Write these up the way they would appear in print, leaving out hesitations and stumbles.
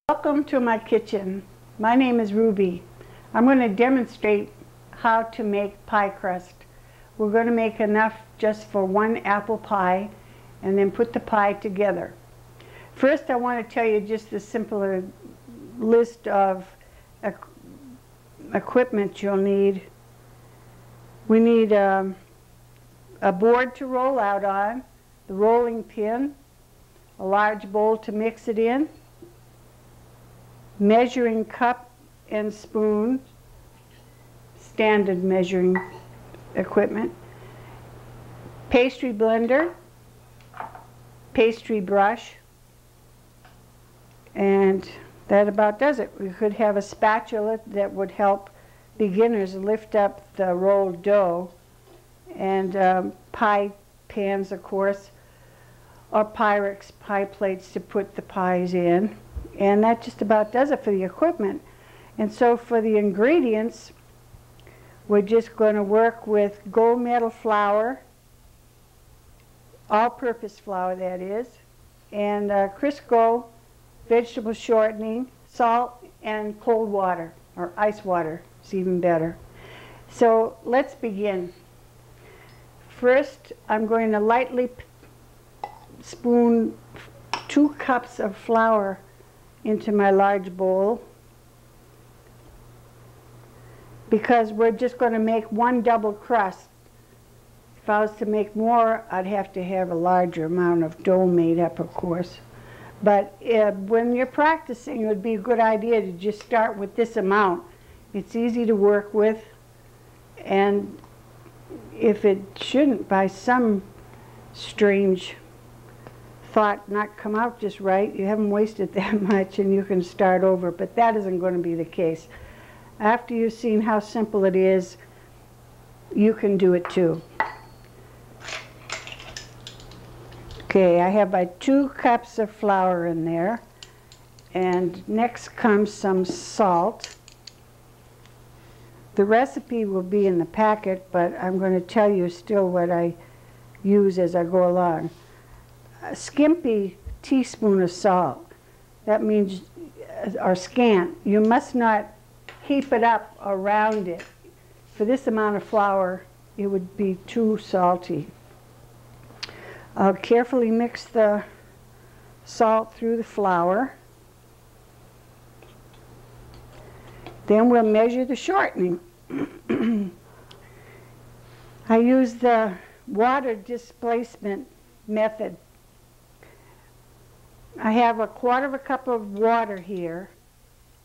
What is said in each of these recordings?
Welcome to my kitchen. My name is Ruby. I'm going to demonstrate how to make pie crust. We're going to make enough just for one apple pie and then put the pie together. First, I want to tell you just a simpler list of equipment you'll need. We need a board to roll out on, the rolling pin, a large bowl to mix it in, measuring cup and spoon, standard measuring equipment, pastry blender, pastry brush, and that about does it. We could have a spatula that would help beginners lift up the rolled dough, and pie pans, of course, or Pyrex pie plates to put the pies in. And that just about does it for the equipment. And so for the ingredients, we're just going to work with gold medal flour, all-purpose flour that is, and Crisco vegetable shortening, salt, and cold water, or ice water is even better. So let's begin. First, I'm going to lightly spoon 2 cups of flour into my large bowl, because we're just going to make one double crust. If I was to make more, I'd have to have a larger amount of dough made up, of course. But when you're practicing, it would be a good idea to just start with this amount. It's easy to work with, and if it shouldn't, by some strange thought, not come out just right, you haven't wasted that much and you can start over. But that isn't going to be the case. After you've seen how simple it is, you can do it too. Okay, I have my 2 cups of flour in there, and next comes some salt. The recipe will be in the packet, but I'm going to tell you still what I use as I go along. A skimpy teaspoon of salt. That means, or scant. You must not heap it up around it. For this amount of flour, it would be too salty. I'll carefully mix the salt through the flour. Then we'll measure the shortening. I use the water displacement method. I have 1/4 cup of water here,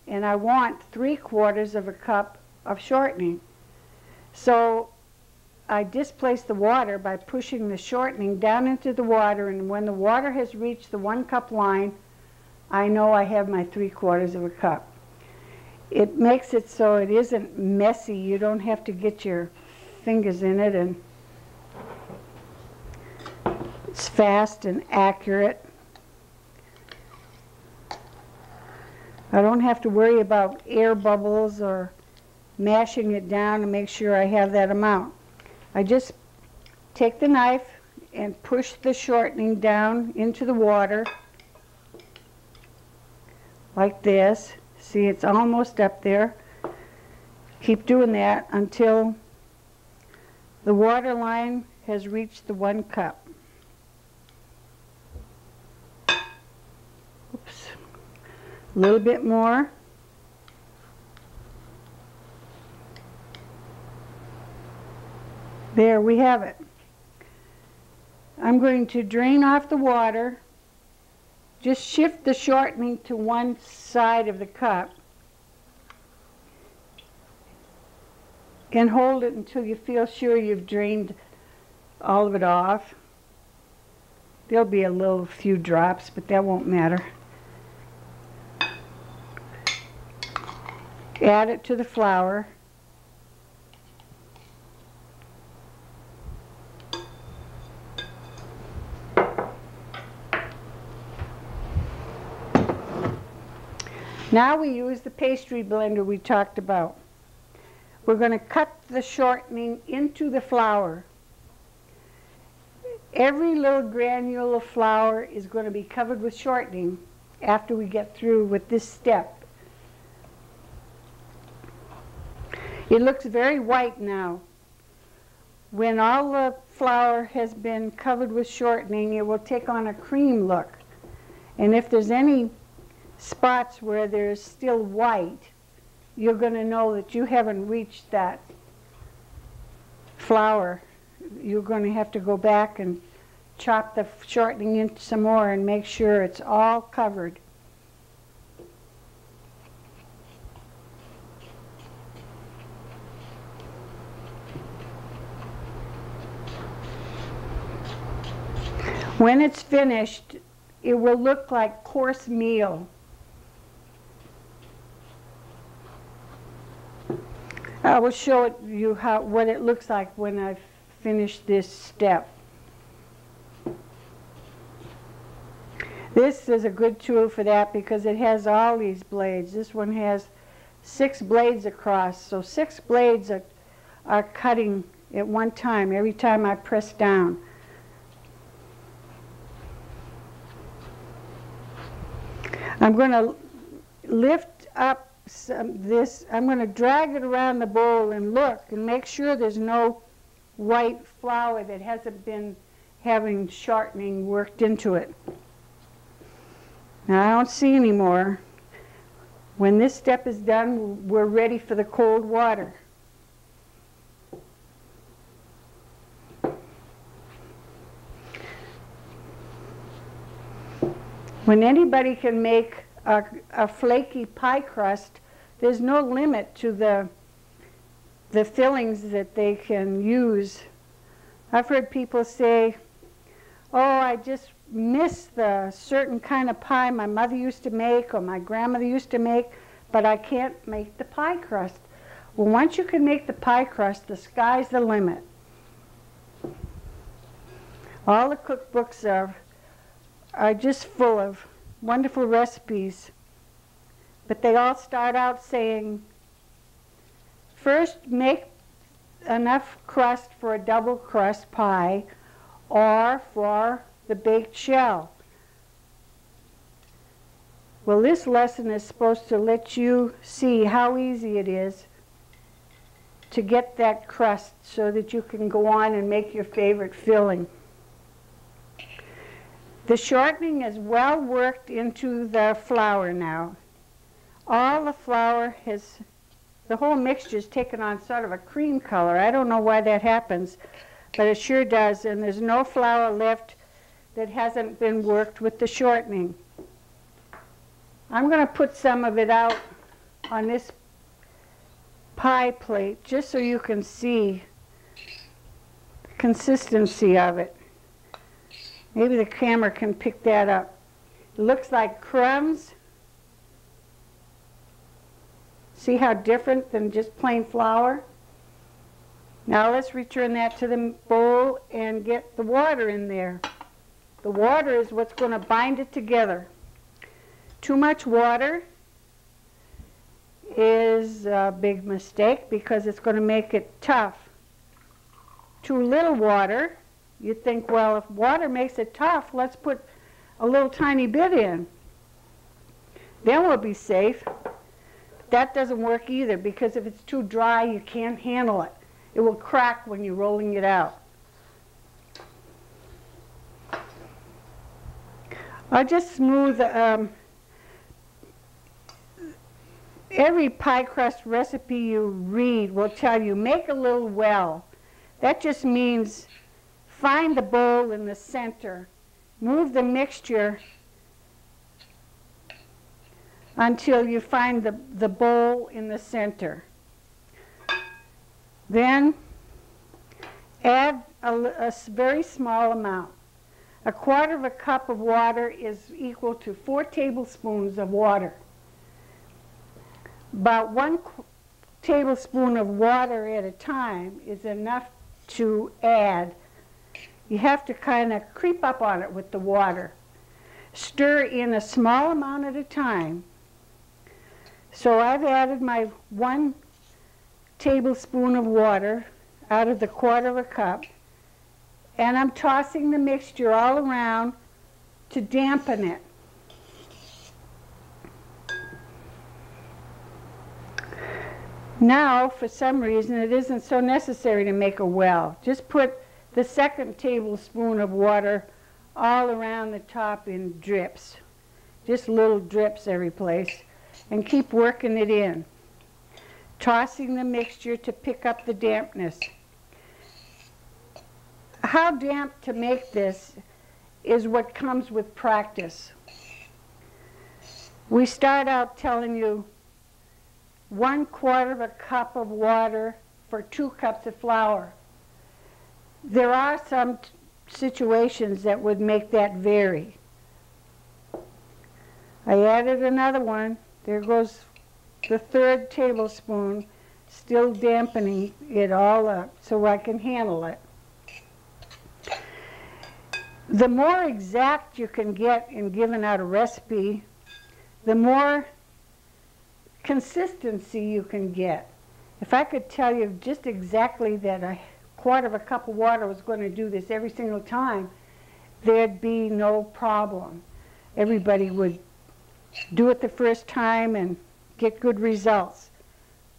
and I want 3/4 cup of shortening. So I displace the water by pushing the shortening down into the water, and when the water has reached the 1 cup line, I know I have my 3/4 cup. It makes it so it isn't messy. You don't have to get your fingers in it, and it's fast and accurate. I don't have to worry about air bubbles or mashing it down to make sure I have that amount. I just take the knife and push the shortening down into the water like this. See, it's almost up there. Keep doing that until the water line has reached the 1 cup. Oops. A little bit more. There we have it. I'm going to drain off the water. Just shift the shortening to one side of the cup and hold it until you feel sure you've drained all of it off. There'll be a few drops, but that won't matter. Add it to the flour. Now we use the pastry blender we talked about. We're going to cut the shortening into the flour. Every little granule of flour is going to be covered with shortening, after we get through with this step. It looks very white now. When all the flour has been covered with shortening, it will take on a cream look. And if there's any spots where there's still white, you're going to know that you haven't reached that flour. You're going to have to go back and chop the shortening in some more and make sure it's all covered. When it's finished, it will look like coarse meal. I will show you what it looks like when I've finished this step. This is a good tool for that because it has all these blades. This one has 6 blades across, so 6 blades are cutting at one time every time I press down. I'm going to lift up this, I'm going to drag it around the bowl and look and make sure there's no white flour that hasn't been having shortening worked into it. Now I don't see any more. When this step is done, we're ready for the cold water. When anybody can make a flaky pie crust, there's no limit to the fillings that they can use. I've heard people say, oh, I just miss the certain kind of pie my mother used to make or my grandmother used to make, but I can't make the pie crust. Well, once you can make the pie crust, the sky's the limit. All the cookbooks are just full of wonderful recipes, but they all start out saying, first make enough crust for a double crust pie or for the baked shell. Well, this lesson is supposed to let you see how easy it is to get that crust so that you can go on and make your favorite filling. The shortening is well worked into the flour now. All the flour has, the whole mixture is taken on sort of a cream color. I don't know why that happens, but it sure does, and there's no flour left that hasn't been worked with the shortening. I'm going to put some of it out on this pie plate just so you can see the consistency of it. Maybe the camera can pick that up. It looks like crumbs. See how different than just plain flour? Now let's return that to the bowl and get the water in there. The water is what's going to bind it together. Too much water is a big mistake because it's going to make it tough. Too little water, you think, well, if water makes it tough, let's put a little tiny bit in. Then we'll be safe. That doesn't work either because if it's too dry, you can't handle it. It will crack when you're rolling it out. I'll just smooth. Every pie crust recipe you read will tell you make a little well. That just means find the bowl in the center. Move the mixture until you find the bowl in the center. Then add a very small amount. 1/4 cup of water is equal to 4 tablespoons of water. About 1 tablespoon of water at a time is enough to add. You have to kind of creep up on it with the water. Stir in a small amount at a time. So I've added my 1 tablespoon of water out of the 1/4 cup, and I'm tossing the mixture all around to dampen it. Now, for some reason, it isn't so necessary to make a well. Just put the second tablespoon of water all around the top in drips, just little drips every place, and keep working it in, tossing the mixture to pick up the dampness. How damp to make this is what comes with practice. We start out telling you 1/4 cup of water for 2 cups of flour. There are some situations that would make that vary. I added another one. There goes the 3rd tablespoon, still dampening it all up so I can handle it. The more exact you can get in giving out a recipe, the more consistency you can get. If I could tell you just exactly that 1/4 cup of water was going to do this every single time, there'd be no problem. Everybody would do it the first time and get good results.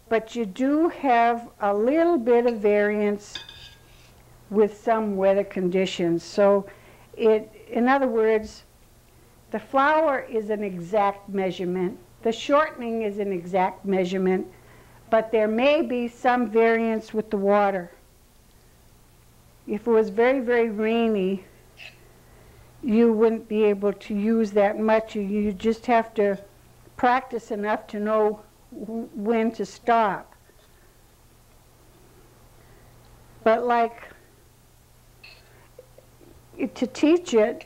But you do have a little bit of variance with some weather conditions. So in other words, the flour is an exact measurement. The shortening is an exact measurement, but there may be some variance with the water. If it was very, very rainy, you wouldn't be able to use that much. You just have to practice enough to know when to stop. But to teach it,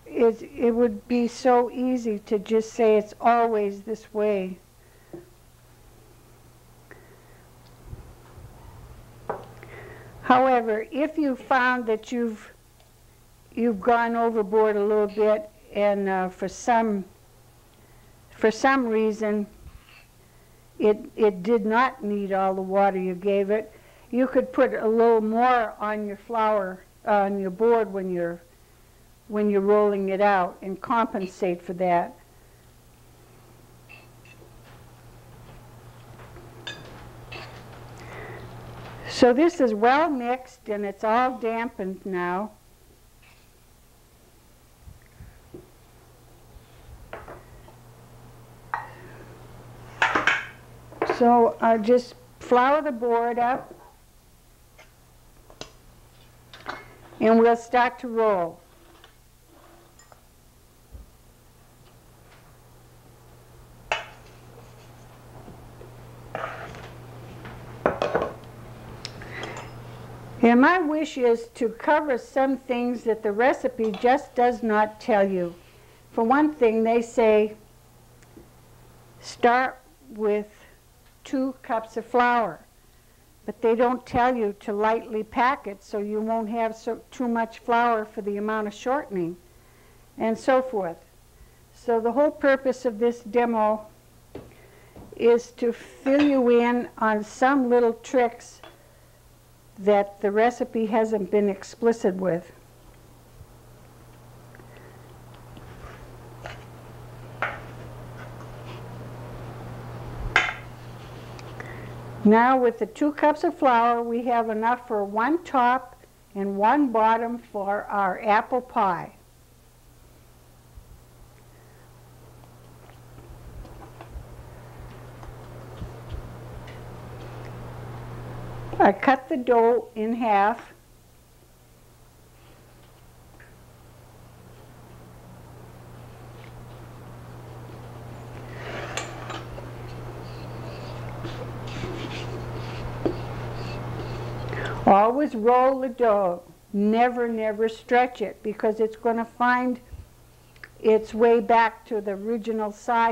it would be so easy to just say it's always this way. However, if you found that you've gone overboard a little bit and for some reason it did not need all the water you gave it, you could put a little more on your flour on your board when you're rolling it out and compensate for that. So this is well mixed and it's all dampened now. So I'll just flour the board up and we'll start to roll. And my wish is to cover some things that the recipe just does not tell you. For one thing, they say start with 2 cups of flour, but they don't tell you to lightly pack it so you won't have too much flour for the amount of shortening, and so forth. So the whole purpose of this demo is to fill you in on some little tricks that the recipe hasn't been explicit with. Now with the 2 cups of flour, we have enough for 1 top and 1 bottom for our apple pie. I cut the dough in half. Always roll the dough. Never, never stretch it because it's going to find its way back to the original size